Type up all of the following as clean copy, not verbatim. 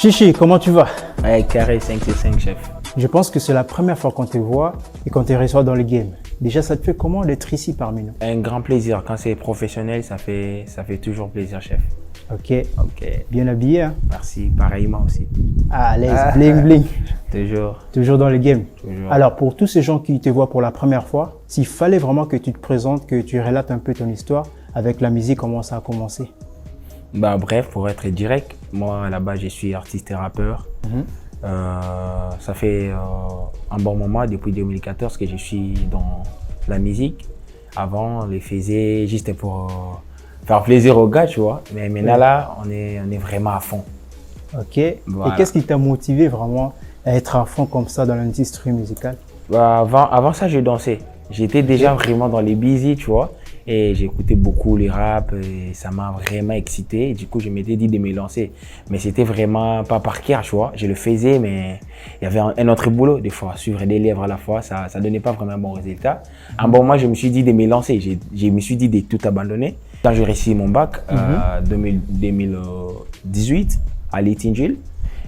Chichi, comment tu vas? Ouais, carré 5 c'est 5, chef. Je pense que c'est la première fois qu'on te voit et qu'on te reçoit dans le game. Déjà, ça te fait comment d'être ici parmi nous? Un grand plaisir. Quand c'est professionnel, ça fait toujours plaisir, chef. Ok. Ok. Bien habillé, hein? Merci. Pareillement aussi. À l'aise, bling bling. Toujours. Toujours dans le game. Toujours. Alors, pour tous ces gens qui te voient pour la première fois, s'il fallait vraiment que tu te présentes, que tu relates un peu ton histoire avec la musique, comment ça a commencé? Bah, bref, pour être direct, moi là-bas, je suis artiste et rappeur. Ça fait un bon moment, depuis 2014, que je suis dans la musique. Avant, on les faisait juste pour faire plaisir aux gars, tu vois. Mais maintenant, là, on est vraiment à fond. Ok. Voilà. Et qu'est-ce qui t'a motivé vraiment à être à fond comme ça dans l'industrie musicale? Bah, avant ça, je dansais. J'étais déjà vraiment dans les busy, tu vois. Et j'écoutais beaucoup les rap et ça m'a vraiment excité. Et du coup, je m'étais dit de me lancer. Mais c'était vraiment pas par cœur, tu vois. Je le faisais, mais il y avait un autre boulot, des fois. Suivre des lèvres à la fois, ça donnait pas vraiment un bon résultat. À un bon moment, je me suis dit de me lancer. Je me suis dit de tout abandonner. Quand j'ai réussi mon bac, 2018, à Létingil.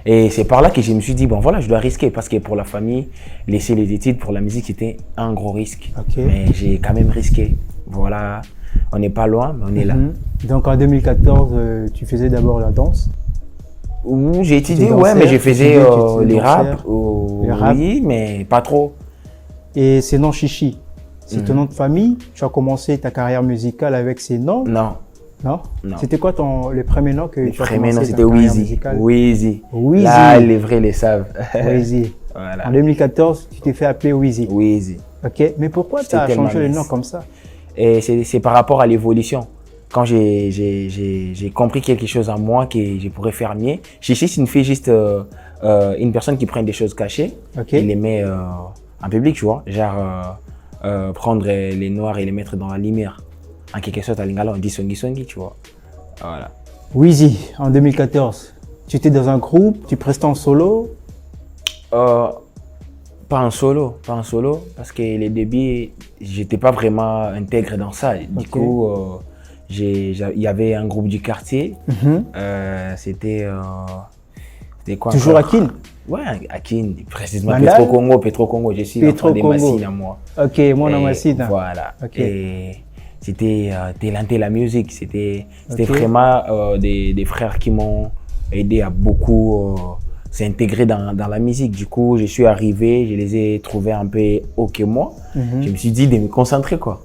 Et c'est par là que je me suis dit, bon voilà, je dois risquer parce que pour la famille, laisser les études pour la musique, c'était un gros risque. Mais j'ai quand même risqué. Voilà, on n'est pas loin, mais on est là. Donc en 2014, tu faisais d'abord la danse? J'ai étudié, ouais, mais je faisais les rap, oui, mais pas trop. Et c'est nom Chichi, c'est ton nom de famille? Tu as commencé ta carrière musicale avec ces noms? Non. Non? Non. C'était quoi le premier nom que tu as commencé? Le premier nom, c'était Wheezy. Wheezy. Là, les vrais les savent. Wheezy. Voilà. En 2014, tu t'es fait appeler Wheezy. Wheezy. Ok, mais pourquoi tu as changé le nom comme ça? Et c'est par rapport à l'évolution. Quand j'ai compris quelque chose en moi que je pourrais faire mieux. Chichi, c'est une fille juste une personne qui prend des choses cachées et les met en public, tu vois. Genre prendre les noirs et les mettre dans la lumière. En quelque sorte, à Lingala, on dit songi, tu vois. Voilà. Wheezy, en 2014, tu étais dans un groupe, tu prestais en solo? Pas en solo, parce que les débuts, j'étais pas vraiment intègre dans ça. Du coup, il y avait un groupe du quartier. C'était quoi? Toujours Akin? Ouais, Akin, précisément Petro Congo. Je suis l'enfant des Massines à moi. Ok, moi dans Massine. Voilà. Et c'était Télanté la musique. C'était vraiment des frères qui m'ont aidé à beaucoup s'intégrer dans la musique. Du coup, je suis arrivé, je les ai trouvés un peu OK moi. Je me suis dit de me concentrer, quoi.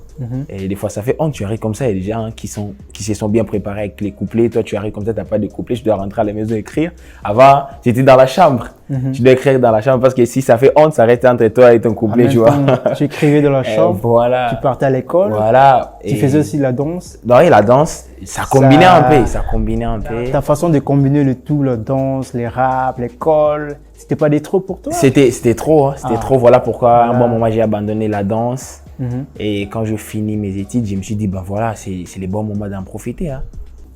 Et des fois, ça fait honte, tu arrives comme ça, il y a des gens qui se sont bien préparés avec les couplets. Toi, tu arrives comme ça, tu n'as pas de couplets, je dois rentrer à la maison écrire. Avant, j'étais dans la chambre. Tu dois écrire dans la chambre parce que si ça fait honte, ça reste entre toi et ton couplet, tu vois. Tu écrivais dans la chambre, voilà. Tu partais à l'école, voilà. Tu faisais aussi la danse. Oui, la danse, ça combinait un peu. Ta façon de combiner le tout, la danse, les rap, l'école, c'était pas des trop pour toi? C'était trop, hein. C'était trop. Voilà pourquoi à un bon moment, j'ai abandonné la danse. Et quand je finis mes études, je me suis dit, ben voilà, c'est le bon moment d'en profiter. Hein.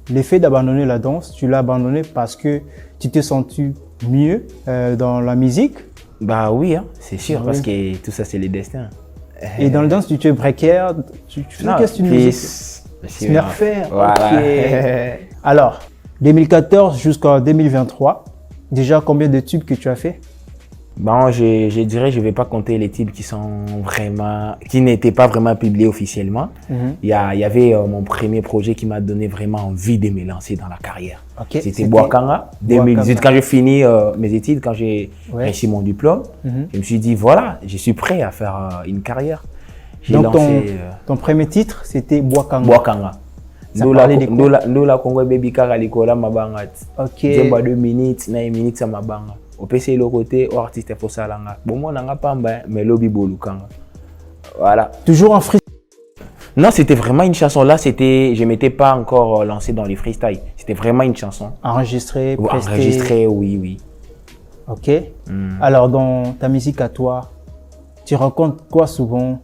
L'effet d'abandonner la danse, tu l'as abandonné parce que tu t'es senti mieux dans la musique? Bah oui, hein, c'est sûr, parce que tout ça, c'est le destin. Et dans la danse, tu es breaker, tu fais qu'est-ce que tu musique? Smurfer. Voilà. Okay. Alors, 2014 jusqu'en 2023, déjà combien de tubes que tu as fait? Bon, je dirais, je ne vais pas compter les titres qui n'étaient pas vraiment publiés officiellement. Il y avait mon premier projet qui m'a donné vraiment envie de me lancer dans la carrière. C'était Boakanga, 2018. Quand j'ai fini mes études, quand j'ai réussi mon diplôme, je me suis dit, voilà, je suis prêt à faire une carrière. Donc, ton premier titre, c'était Boakanga. Boakanga. Ça parlait de quoi? Ndola Congo Baby Karalikola Mabangat. Zemba 2 minutes, 9 minutes à Mabanga. Au PC le côté au artiste pour ça là. Bon moi n'anga pas mais lobby bolukanga. Voilà. Toujours en freestyle? Non, c'était vraiment une chanson là, je m'étais pas encore lancé dans les freestyles. C'était vraiment une chanson. Enregistrée, prestée. Enregistrée, oui. OK. Alors dans ta musique à toi, tu racontes quoi souvent?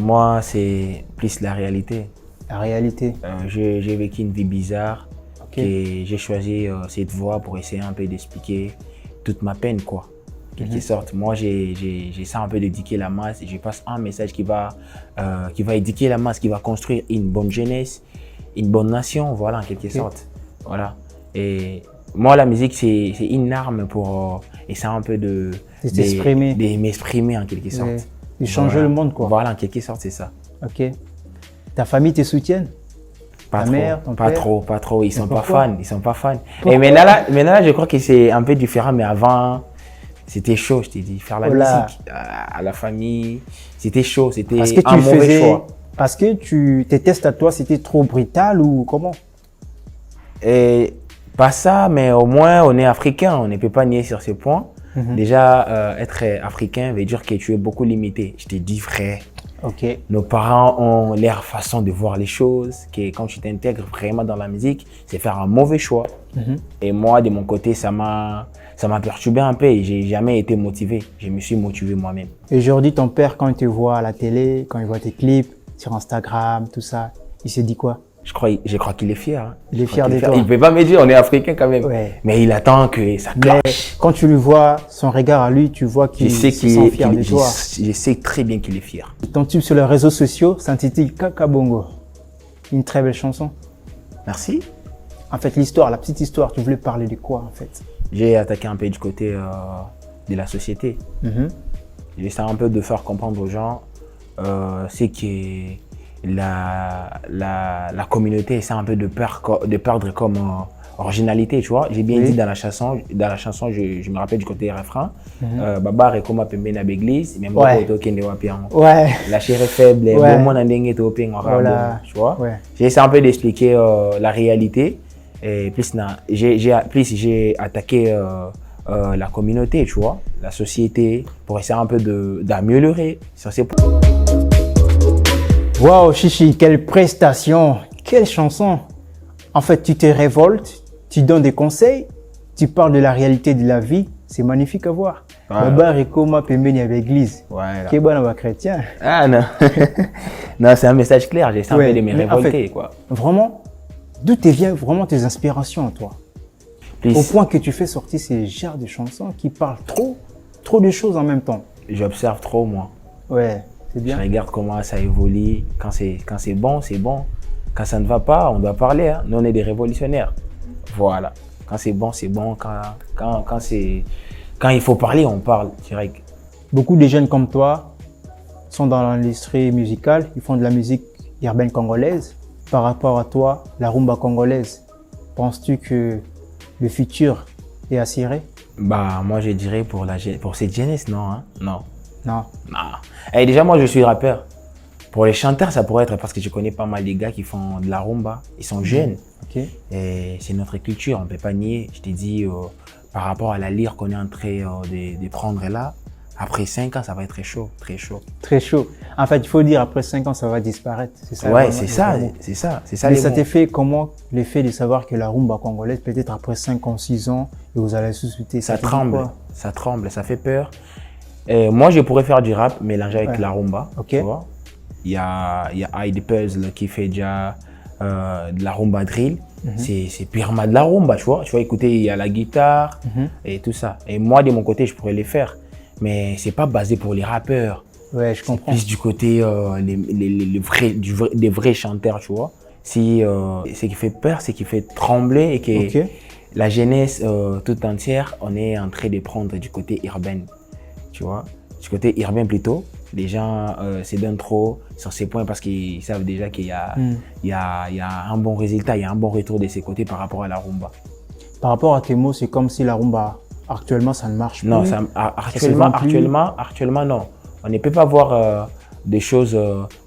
Moi, c'est plus la réalité. La réalité. J'ai vécu une vie bizarre et j'ai choisi cette voie pour essayer un peu d'expliquer toute ma peine, quoi. En quelque sorte. Moi, j'ai ça un peu d'éduquer la masse et je passe un message qui va éduquer la masse, qui va construire une bonne jeunesse, une bonne nation, voilà, en quelque sorte. Voilà. Et Moi, la musique, c'est une arme pour essayer un peu de m'exprimer en quelque sorte. Ouais. De changer le monde, quoi. Voilà, en quelque sorte, c'est ça. Ok. Ta famille te soutienne? Pas Ta trop, mère, ton pas père? trop, pas trop. Ils sont pas pourquoi? fans, ils sont pas fans. Pourquoi? Et maintenant là, je crois que c'est un peu différent, mais avant, c'était chaud, je t'ai dit. Faire la musique à la famille, c'était chaud, c'était un mauvais choix. Parce que tes tests à toi, c'était trop brutal ou comment? Et pas ça, mais au moins, on est africain, on ne peut pas nier sur ce point. Déjà, être africain veut dire que tu es beaucoup limité. Je te dis, frère. Ok. Nos parents ont leur façon de voir les choses, que quand tu t'intègres vraiment dans la musique, c'est faire un mauvais choix. Et moi, de mon côté, ça m'a perturbé un peu et j'ai jamais été motivé. Je me suis motivé moi-même. Et aujourd'hui, ton père, quand il te voit à la télé, quand il voit tes clips sur Instagram, tout ça, il se dit quoi? Je crois qu'il est fier. Hein. Il est fier de toi. Il ne peut pas me dire, on est africain quand même. Ouais. Mais il attend que ça clash. Quand tu le vois, son regard à lui, tu vois qu'il se sent fier de toi. Je sais très bien qu'il est fier. Ton tube sur les réseaux sociaux s'intitule Kaka Bongo. Une très belle chanson. Merci. En fait, l'histoire, la petite histoire, tu voulais parler de quoi en fait? J'ai attaqué un peu du côté de la société. J'essaie un peu de faire comprendre aux gens c'est que la communauté essaie un peu de perdre comme originalité, tu vois. J'ai bien dit dans la chanson, je me rappelle du côté refrain, Baba Rekoma Pembe na Beglise, même moi auto kende wapian. La chair est faible, bon mon andenge to ping tu vois. J'ai essayé un peu d'expliquer la réalité et j'ai attaqué la communauté, tu vois, la société pour essayer un peu d'améliorer sur ces points. Waouh, Chichi, quelle prestation, quelle chanson. En fait, tu te révoltes, tu donnes des conseils, tu parles de la réalité de la vie. C'est magnifique à voir. Baba Rekoma Pembeni à l'église. Qui est bon à chrétien. Ah non. Non, c'est un message clair. J'ai essayé de me révolter, en fait, quoi. Vraiment, d'où te viennent vraiment tes inspirations, toi? Au point que tu fais sortir ces genres de chansons qui parlent trop de choses en même temps. J'observe trop, moi. Ouais. Bien. Je regarde comment ça évolue. Quand c'est bon, c'est bon. Quand ça ne va pas, on doit parler. Hein. Nous, on est des révolutionnaires. Voilà. Quand c'est bon, c'est bon. Quand il faut parler, on parle direct. Beaucoup de jeunes comme toi sont dans l'industrie musicale. Ils font de la musique urbaine congolaise. Par rapport à toi, la rumba congolaise, penses-tu que le futur est assuré? Bah, moi, je dirais pour cette jeunesse, non. Hein? Non. Non. Et déjà, moi, je suis rappeur. Pour les chanteurs, ça pourrait être parce que je connais pas mal de gars qui font de la rumba. Ils sont jeunes. Et c'est notre culture, on ne peut pas nier. Je t'ai dit, par rapport à la lyre qu'on est en train de prendre là, après 5 ans, ça va être très chaud, très chaud. Très chaud. En fait, il faut dire, après 5 ans, ça va disparaître. C'est ça. Ouais, c'est ça. Mais ça t'a fait comment, l'effet de savoir que la rumba congolaise, peut-être après 5 ans, 6 ans, et vous allez susciter ça tremble, ça fait peur. Moi, je pourrais faire du rap mélangé avec la rumba. Tu vois? Il y a Heidi Puzzle qui fait déjà de la rumba drill. C'est purement de la rumba, tu vois. Tu vas écouter, il y a la guitare et tout ça. Et moi, de mon côté, je pourrais les faire. Mais c'est pas basé pour les rappeurs. Ouais, je comprends. Plus du côté des vrais chanteurs, tu vois. Ce qui fait peur, c'est qui fait trembler et que la jeunesse toute entière, on est en train de prendre du côté urbain. Tu vois, du côté urbain plutôt, les gens se donnent trop sur ces points parce qu'ils savent déjà qu'il y a un bon résultat, il y a un bon retour de ces côtés par rapport à la rumba. Par rapport à tes mots, c'est comme si la rumba, actuellement, ça ne marche plus. Non, actuellement, non. On ne peut pas voir des choses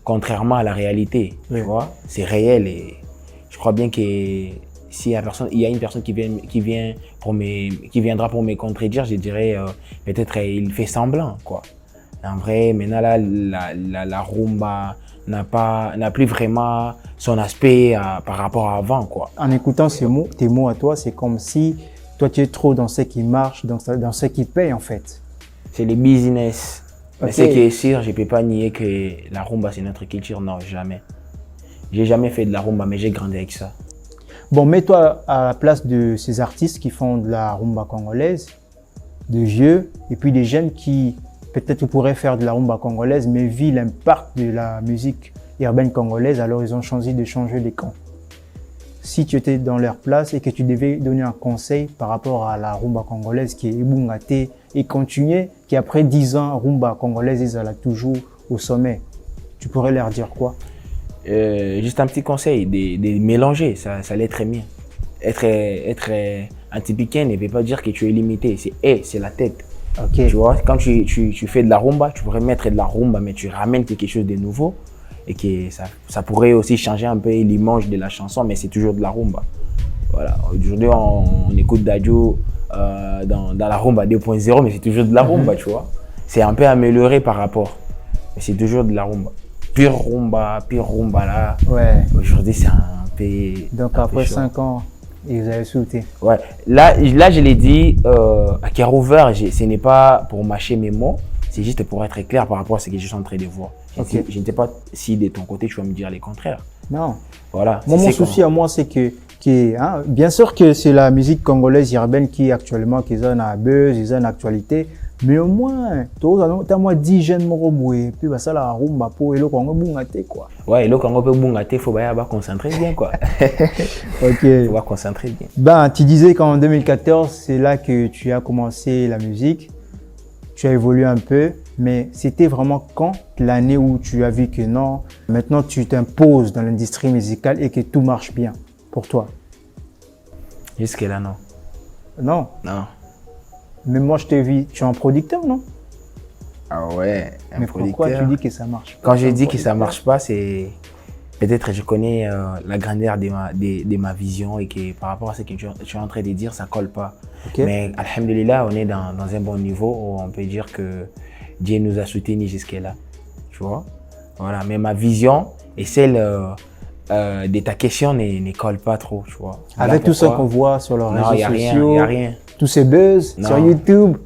contrairement à la réalité. Tu vois, c'est réel et je crois bien que s'il y a une personne qui viendra pour me contredire, je dirais peut-être il fait semblant, quoi. En vrai, maintenant là, la rumba n'a plus vraiment son aspect par rapport à avant, quoi. En écoutant tes mots à toi, c'est comme si toi tu es trop dans ce qui marche, dans ce qui paye en fait. C'est le business. Mais ce qui est sûr, je ne peux pas nier que la rumba c'est notre culture, non, jamais. J'ai jamais fait de la rumba, mais j'ai grandi avec ça. Bon, mets-toi à la place de ces artistes qui font de la rumba congolaise, de vieux, et puis des jeunes qui peut-être pourraient faire de la rumba congolaise, mais vu l'impact de la musique urbaine congolaise, alors ils ont choisi de changer les camps. si tu étais dans leur place et que tu devais donner un conseil par rapport à la rumba congolaise qui est Ebungate et continuer, qui après 10 ans, rumba congolaise, ils sont toujours au sommet, tu pourrais leur dire quoi? Juste un petit conseil, de mélanger, ça allait très bien. Être un typicain ne veut pas dire que tu es limité, c'est la tête. Okay. Tu vois, quand tu fais de la rumba, tu pourrais mettre de la rumba, mais tu ramènes quelque chose de nouveau et que ça pourrait aussi changer un peu l'image de la chanson, mais c'est toujours de la rumba. Voilà. Aujourd'hui, on écoute Dadju dans la rumba 2.0, mais c'est toujours de la rumba, tu vois. C'est un peu amélioré par rapport, mais c'est toujours de la rumba. Pure rumba là. Ouais. Aujourd'hui, c'est un peu. Donc après 5 ans, et vous avez sauté. Ouais. Là, je l'ai dit à Kerouver, ce n'est pas pour mâcher mes mots, c'est juste pour être clair par rapport à ce que je suis en train de voir. Okay. Je ne sais pas si de ton côté, tu vas me dire les contraires. Non. Voilà. Moi, mon souci à moi, c'est que hein, bien sûr que c'est la musique congolaise urbaine qui actuellement qui est en buzz, ils ont en actualité, mais au moins, tu as moins 10 jeunes moroboué, puis bah ça la rumba pour et le Congo bungate quoi. Ouais, et le Congo peut bungate, faut bien concentrer bien quoi. Ok. Faut bien concentrer bien. Ben, tu disais qu'en 2014, c'est là que tu as commencé la musique, tu as évolué un peu, mais c'était vraiment quand l'année où tu as vu que non, maintenant tu t'imposes dans l'industrie musicale et que tout marche bien pour toi? Jusque là non. Non. Non. Mais moi, je t'ai vu, tu es un producteur, non? Ah ouais, un mais producteur. Pourquoi tu dis que ça marche pas? Quand je dis que ça marche pas, c'est peut-être je connais la grandeur de ma vision et que par rapport à ce que tu es en train de dire, ça colle pas. Okay. Mais alhamdulillah, on est dans un bon niveau où on peut dire que Dieu nous a soutenus jusque-là. Tu vois? Voilà, mais ma vision et celle de ta question ne colle pas trop, tu vois. Voilà. Avec tout ça qu'on voit sur les réseaux sociaux, y a rien. Tous ces buzz sur YouTube,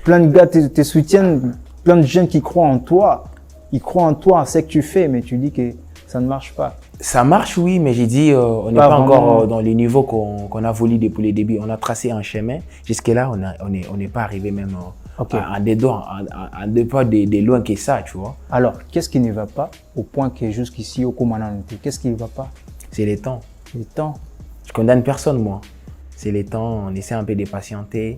plein de gars te soutiennent, plein de jeunes qui croient en toi. Ils croient en toi, c'est ce que tu fais, mais tu dis que ça ne marche pas. Ça marche, oui, mais j'ai dit, on n'est pas encore dans les niveaux qu'on a voulu depuis le début. On a tracé un chemin. Jusque-là, on n'est pas arrivé même à deux pas de loin que ça, tu vois. Alors, qu'est-ce qui ne va pas au point que jusqu'ici, au Komananté, qu'est-ce qui ne va pas? C'est les temps. Les temps. Je condamne personne, moi. C'est les temps, on essaie un peu de patienter.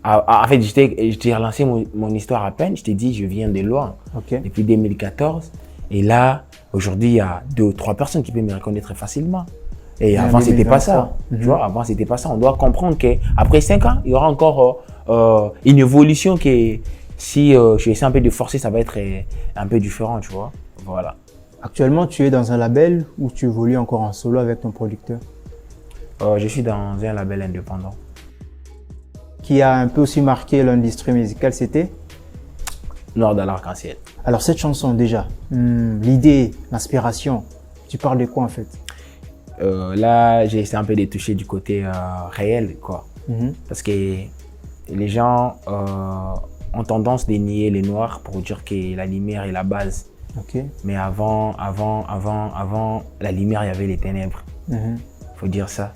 En fait, je t'ai relancé mon histoire à peine. Je t'ai dit, je viens de loin, depuis 2014. Et là, aujourd'hui, il y a 2 ou 3 personnes qui peuvent me reconnaître facilement. Et avant, c'était pas ça. Tu vois, avant, c'était pas ça. On doit comprendre qu'après 5 ans, il y aura encore une évolution que si je essaie un peu de forcer, ça va être un peu différent, tu vois. Voilà. Actuellement, tu es dans un label ou tu évolues encore en solo avec ton producteur? Je suis dans un label indépendant. Qui a un peu aussi marqué l'industrie musicale, c'était Nord de l'Arc-en-Ciel. Alors cette chanson déjà, l'idée, l'inspiration, tu parles de quoi en fait? Là, j'ai essayé un peu de toucher du côté réel, quoi. Parce que les gens ont tendance à nier les noirs pour dire que la lumière est la base. Mais avant la lumière, il y avait les ténèbres. Faut dire ça.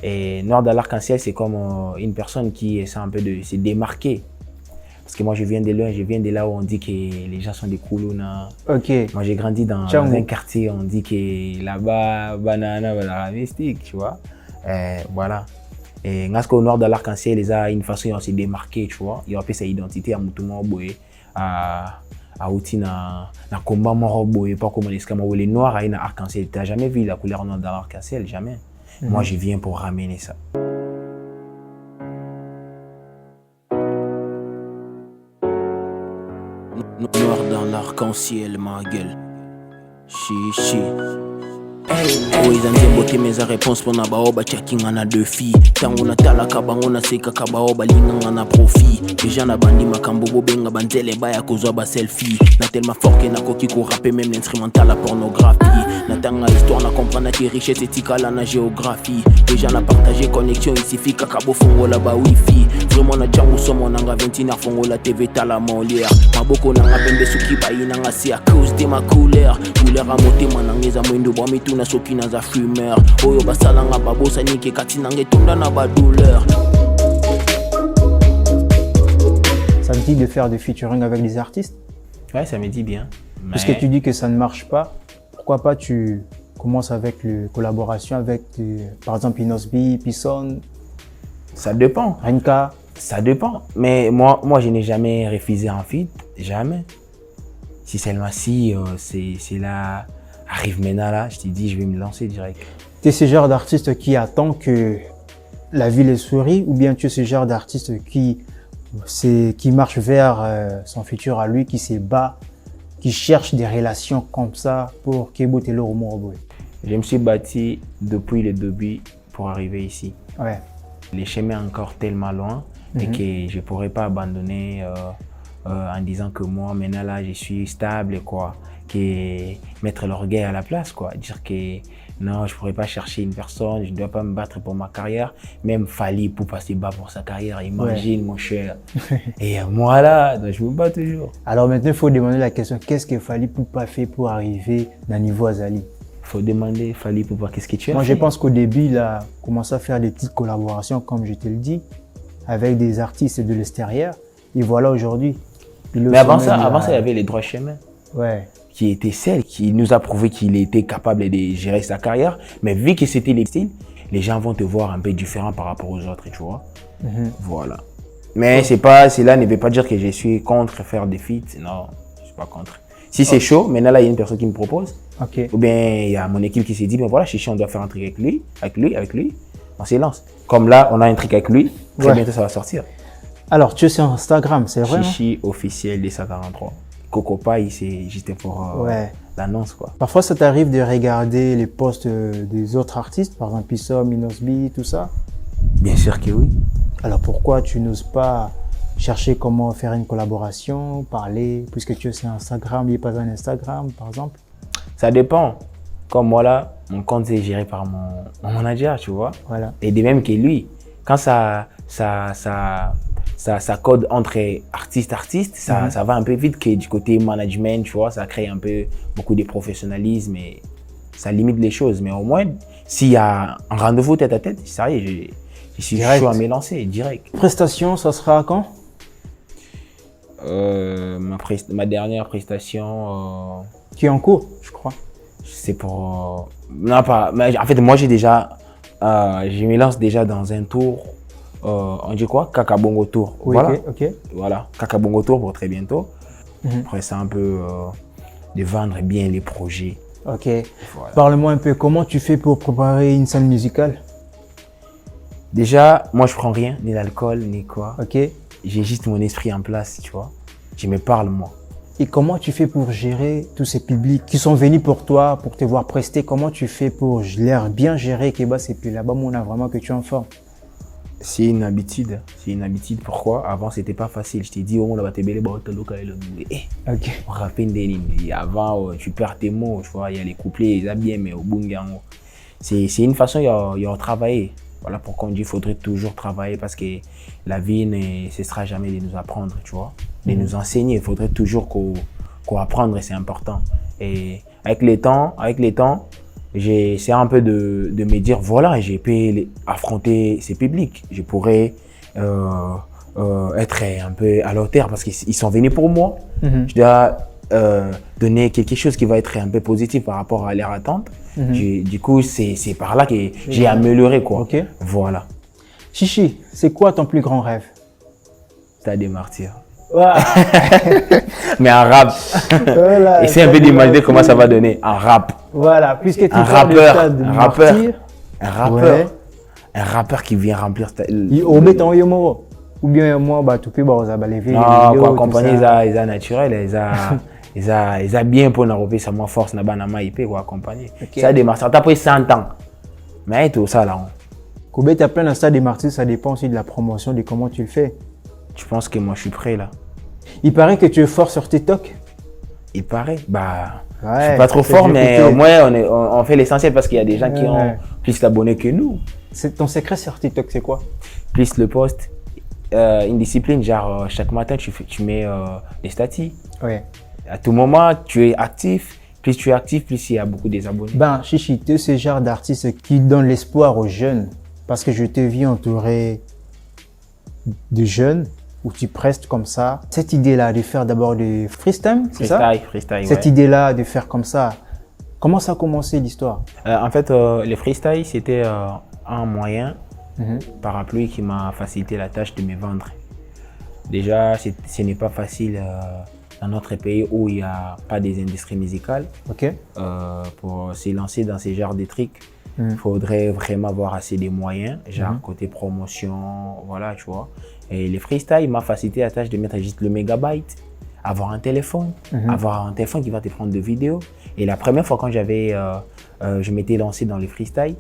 Et Nord de l'Arc-en-Ciel, c'est comme une personne qui essaie un peu de se démarquer. Parce que moi, je viens de là où on dit que les gens sont des Koulouna. Moi, j'ai grandi dans un quartier, on dit que là-bas, banana, la mystique, tu vois. Voilà. Et au Nord de l'Arc-en-Ciel, ils ont une façon de se démarquer, tu vois. Ils ont appelé sa identité à Moutouma Boye, à Outi na combat Moroboye, pas comme les Noirs à une arc-en-ciel. Tu n'as jamais vu la couleur noire dans l'arc-en-ciel, jamais. Moi, je viens pour ramener ça. Noir dans l'arc-en-ciel, ma gueule. Chichi. Oh, ils ont déboté mes réponses pour nabaoba checking en a 2 filles. Tango na tala kabango na seka kabaoba linga na profit. Déjà na bandi makambo benga banzele baya kozwa ba selfie. Na tellement fort que na koki ko rapper même l'instrumental la pornographie. Na tanga histoire na comprendre que richesse éthique la géographie. Déjà na partager connexion ici fi kakabo fongo la ba wifi. Vraiment na jango somo nanga 29 fongo la TV tala molière. Maboko nanga bende suki bayi nanga si à cause de ma couleur. Couleur à monter manangeza mwendo ba mitu na soki na za fumeur. Oyo basalanga babosa nike kati nange tonda na ba douleur. Ça me dit de faire des featuring avec des artistes? Ouais, ça me dit bien. Puisque tu dis que ça ne marche pas, pourquoi pas tu commences avec la collaboration avec, par exemple, Inosbi, Pisson, Ça dépend. Renka? Ça dépend. Mais moi je n'ai jamais refusé un feat. Jamais. Si seulement si c'est là, arrive maintenant là, je t'ai dit, je vais me lancer direct. Tu es ce genre d'artiste qui attend que la vie les sourit ou bien tu es ce genre d'artiste qui marche vers son futur à lui, qui se bat, qui cherche des relations comme ça pour Kebotelo au Moroboy? Je me suis bâti depuis le début pour arriver ici. Ouais. Les chemins encore tellement loin et que je ne pourrais pas abandonner en disant que moi, maintenant là, je suis stable, quoi. Que mettre l'orgueil à la place, quoi. Dire que non, je ne pourrais pas chercher une personne, je ne dois pas me battre pour ma carrière. Même Fally pour passer bas pour sa carrière, imagine, mon cher. Et moi là, je me bats toujours. Alors maintenant, il faut demander la question, qu'est-ce que Fally Poupa fait pour arriver dans le niveau Azali? Il faut demander Fally Poupa, qu'est-ce que tu as Moi, fait? je pense qu'au début, il a commencé à faire des petites collaborations, comme je te le dis, avec des artistes de l'extérieur. Et voilà aujourd'hui. Mais avant ça, il y avait les droits chemins. Ouais. Qui était celle qui nous a prouvé qu'il était capable de gérer sa carrière. Mais vu que c'était les styles, les gens vont te voir un peu différent par rapport aux autres, tu vois. Voilà. Mais cela ne veut pas dire que je suis contre faire des feats. Non, je suis pas contre. Si c'est chaud, maintenant là, il y a une personne qui me propose. Ou bien il y a mon équipe qui s'est dit, ben voilà, Chichi, on doit faire un truc avec lui. On se lance. Comme là, on a un truc avec lui. Très bientôt, ça va sortir. Alors, tu es sur Instagram, c'est vrai? Chichi officiel des 143. Coco Paille, c'est juste pour l'annonce, quoi. Parfois, ça t'arrive de regarder les posts des autres artistes, par exemple Pissom, Inosbi, tout ça? Bien sûr que oui. Alors, pourquoi tu n'oses pas chercher comment faire une collaboration, parler, puisque tu es sur Instagram, il n'y a pas un Instagram, par exemple? Ça dépend. Comme moi là, mon compte est géré par mon manager, tu vois. Voilà. Et de même que lui, quand ça code entre artistes, ça va un peu vite que du côté management, tu vois, ça crée un peu beaucoup de professionnalisme et ça limite les choses. Mais au moins, s'il y a un rendez-vous tête à tête, ça y est, je suis chaud à me lancer, direct. Prestation, ça sera quand? Ma dernière prestation... Qui est en cours, je crois. C'est pour... non, pas... Mais en fait, moi, j'ai déjà... je me lance déjà dans un tour... on dit quoi? Kakabongo Tour. Oui, voilà. Ok. Voilà. Kakabongo Tour pour très bientôt. Après, c'est un peu de vendre bien les projets. Ok. Voilà. Parle-moi un peu, comment tu fais pour préparer une scène musicale? Déjà, moi, je prends rien, ni l'alcool, ni quoi. Ok. J'ai juste mon esprit en place, tu vois. Je me parle, moi. Et comment tu fais pour gérer tous ces publics qui sont venus pour toi, pour te voir prester? Comment tu fais pour bien gérer Keba, et puis là-bas, on a vraiment que tu es en forme? C'est une habitude. C'est une habitude. Pourquoi? Avant, c'était pas facile. Je t'ai dit, on va te bêler, Ok. on rappelle des lignes. Avant, tu perds tes mots, tu vois. Il y a les couplets, ils bien, mais au bungango. C'est une façon, il y a travailler. Voilà pourquoi on dit qu'il faudrait toujours travailler parce que la vie ne cessera jamais de nous apprendre, tu vois. De nous enseigner. Il faudrait toujours qu'on apprenne et c'est important. Et avec les temps, j'essaie un peu de me dire, voilà, j'ai pu affronter ces publics. Je pourrais être un peu à leur terre parce qu'ils sont venus pour moi. Je dois donner quelque chose qui va être un peu positif par rapport à leur attente. Du coup, c'est par là que j'ai amélioré, quoi. Ok. Voilà. Chichi, c'est quoi ton plus grand rêve? Stade des Martyrs. Ouais. Mais en rap. Voilà, essaie un peu d'imaginer comment ça va donner en rap. Voilà, puisque tu Un parles de rappeur, stade de un rappeur. martyr, Ouais. ouais. Un rappeur qui vient remplir... Au béton yomo. Ou bien moi, bah, tout peut, bah, on a levé. Non, quoi, accompagner, ils ont naturel, ils ont bien pour nous ça moins force, n'a pas n'a IP, quoi, accompagner. Ça démarre, ça t'a pris 100 ans. Mais tout ça, là. Koubé, t'as plein de stade des martyrs, ça dépend aussi de la promotion, de comment tu le fais. Tu penses que moi, je suis prêt, là? Il paraît que tu es fort sur TikTok. Il paraît, bah... Ouais, je suis pas trop fort, mais au moins, on fait l'essentiel parce qu'il y a des gens qui ont plus d'abonnés que nous. Ton secret sur TikTok, c'est quoi? Plus le post, une discipline, genre chaque matin, tu mets des statuts. Ouais. À tout moment, tu es actif. Plus tu es actif, plus il y a beaucoup d'abonnés. Ben, Chichi, tu es ce genre d'artiste qui donne l'espoir aux jeunes. Parce que je te vis entouré de jeunes où tu prestes comme ça. Cette idée-là de faire d'abord du freestyle, c'est ça? Freestyle, Cette idée-là de faire comme ça, Comment ça a commencé l'histoire? En fait, le freestyle, c'était un moyen parapluie qui m'a facilité la tâche de me vendre. Déjà, ce n'est pas facile dans notre pays où il n'y a pas des industries musicales. Ok. Pour se lancer dans ces genres de trucs, il faudrait vraiment avoir assez de moyens, genre côté promotion, voilà, tu vois. Et le freestyle m'a facilité la tâche de mettre juste le mégabyte, avoir un téléphone qui va te prendre de vidéos. Et la première fois quand je m'étais lancé dans le freestyle,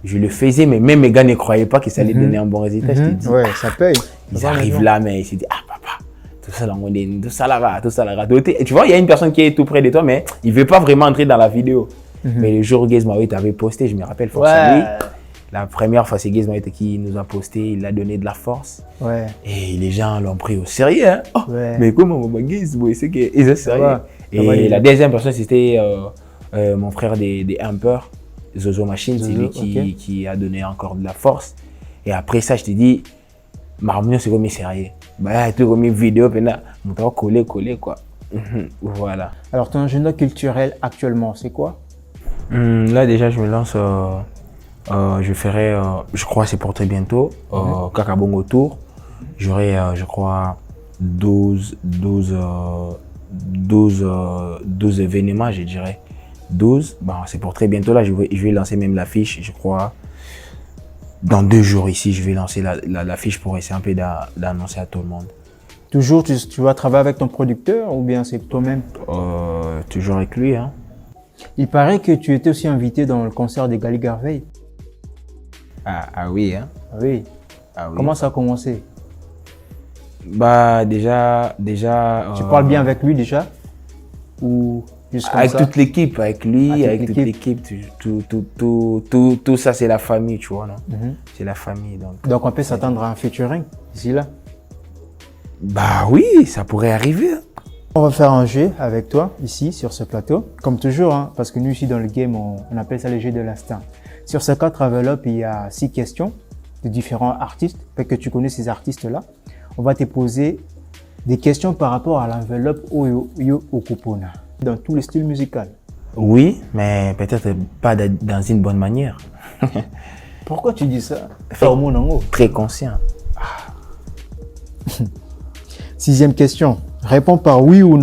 je le faisais, mais même mes gars ne croyaient pas que ça allait donner un bon résultat. Je te dis, ouais, ça paye. Ils arrivent là, mais ils se disent, ah papa, tout ça là, tout ça là. Et tu vois, il y a une personne qui est tout près de toi, mais il ne veut pas vraiment entrer dans la vidéo. Mais le jour où Gizmaoui t'avait posté, je me rappelle forcément. La première fois, c'est Gizmaoui qui nous a posté, il a donné de la force. Ouais. Et les gens l'ont pris au sérieux. Hein. Oh, Ouais. mais comment Gizmaoui, c'est qu'ils sont sérieux. Et la deuxième personne, c'était mon frère des Humpers, Zozo Machine, c'est lui qui a donné encore de la force. Et après ça, je te dis, Marmignon, c'est comme sérieux. Bah, tu as comme une vidéo, on t'a collé, quoi. Voilà. Alors, ton agenda culturel actuellement, c'est quoi? Là, déjà, je me lance. Je ferai, je crois, c'est pour très bientôt, Kakabongo Tour. J'aurai, je crois, 12 événements, je dirais. 12, bon, c'est pour très bientôt. Là, je vais lancer même l'affiche, je crois. Dans 2 jours ici, je vais lancer l'affiche pour essayer un peu d'annoncer à tout le monde. Toujours, tu vas travailler avec ton producteur ou bien c'est toi-même? Toujours avec lui. Hein. Il paraît que tu étais aussi invité dans le concert de Gali Garvey. Ah oui, hein? Oui. Ah oui. Comment ça a commencé? Bah, déjà. Tu parles bien avec lui déjà? Ou juste comme avec ça? toute l'équipe, avec lui, avec toute l'équipe. l'équipe, tout ça, c'est la famille, tu vois, non? C'est la famille, donc. Donc on peut s'attendre à un featuring ici là? Bah oui, ça pourrait arriver. Hein. On va faire un jeu avec toi ici sur ce plateau, comme toujours, hein, parce que nous ici dans le game, on appelle ça le jeu de l'instinct. Sur ces 4 enveloppes, il y a 6 questions de différents artistes, fait que tu connais ces artistes-là. On va te poser des questions par rapport à l'enveloppe Oyo Okupona, dans tous les styles musicaux. Oui, mais peut-être pas dans une bonne manière. Pourquoi tu dis ça? Très conscient. 6e question, réponds par oui ou non.